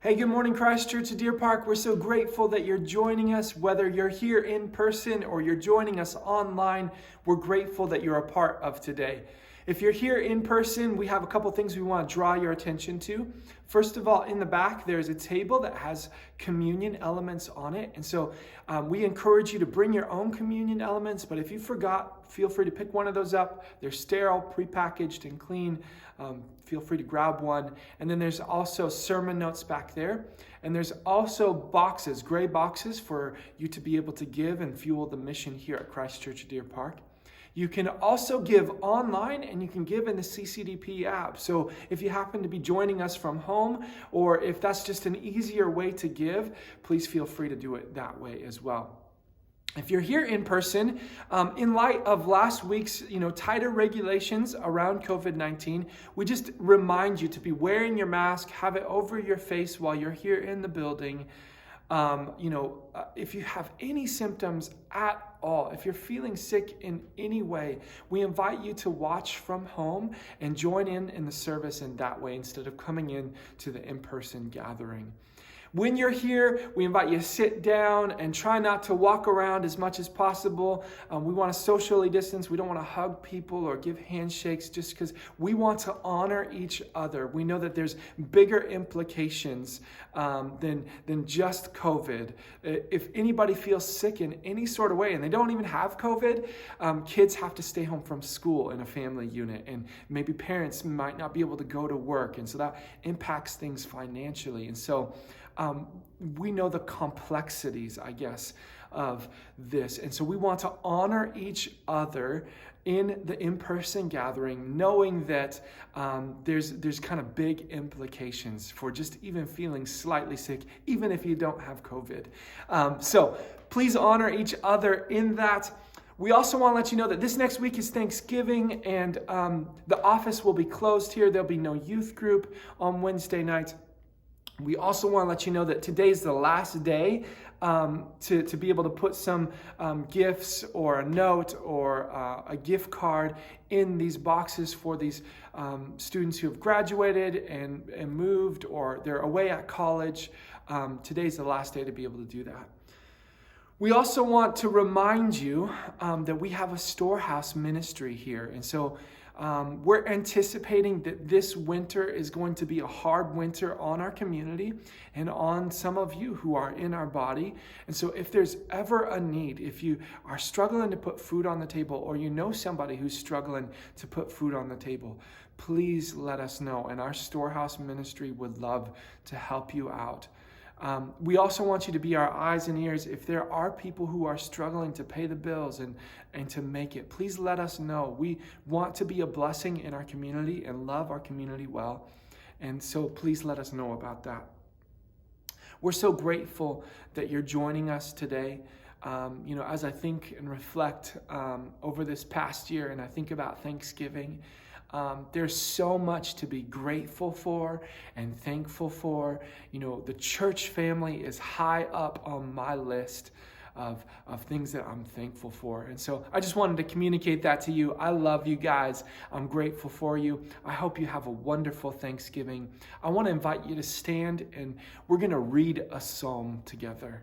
Hey, good morning, Christ Church of Deer Park. We're so grateful that you're joining us, whether you're here in person or you're joining us online. We're grateful that you're a part of today. If you're here in person, we have a couple things we want to draw your attention to. First of all, in the back, there's a table that has communion elements on it. And so we encourage you to bring your own communion elements. But if you forgot, feel free to pick one of those up. They're sterile, prepackaged, and clean. Feel free to grab one. And then there's also sermon notes back there. And there's also boxes, gray boxes for you to be able to give and fuel the mission here at Christ Church of Deer Park. You can also give online, and you can give in the CCDP app. So if you happen to be joining us from home, or if that's just an easier way to give, please feel free to do it that way as well. If you're here in person, in light of last week's tighter regulations around COVID-19, we just remind you to be wearing your mask, have it over your face while you're here in the building. If you have any symptoms at all, if you're feeling sick in any way, we invite you to watch from home and join in the service in that way instead of coming in to the in-person gathering. When you're here, we invite you to sit down and try not to walk around as much as possible. We want to socially distance. We don't want to hug people or give handshakes just because we want to honor each other. We know that there's bigger implications than just COVID. If anybody feels sick in any sort of way and they don't even have COVID, kids have to stay home from school in a family unit, and maybe parents might not be able to go to work, and so that impacts things financially. And so we know the complexities, I guess, of this. And so we want to honor each other in the in-person gathering, knowing that there's kind of big implications for just even feeling slightly sick, even if you don't have COVID. So please honor each other in that. We also want to let you know that this next week is Thanksgiving, and the office will be closed here. There'll be no youth group on Wednesday nights. We also want to let you know that today's the last day to be able to put some gifts or a note or a gift card in these boxes for these students who have graduated and moved, or they're away at college. Today's the last day to be able to do that. We also want to remind you that we have a storehouse ministry here. And so we're anticipating that this winter is going to be a hard winter on our community and on some of you who are in our body. And so if there's ever a need, if you are struggling to put food on the table, or you know somebody who's struggling to put food on the table, please let us know. And our storehouse ministry would love to help you out. We also want you to be our eyes and ears. If there are people who are struggling to pay the bills and to make it, please let us know. We want to be a blessing in our community and love our community well. And so please let us know about that. We're so grateful that you're joining us today. As I think and reflect over this past year, and I think about Thanksgiving, there's so much to be grateful for and thankful for. The church family is high up on my list of things that I'm thankful for. And so I just wanted to communicate that to you. I love you guys. I'm grateful for you. I hope you have a wonderful Thanksgiving. I want to invite you to stand, and we're going to read a psalm together.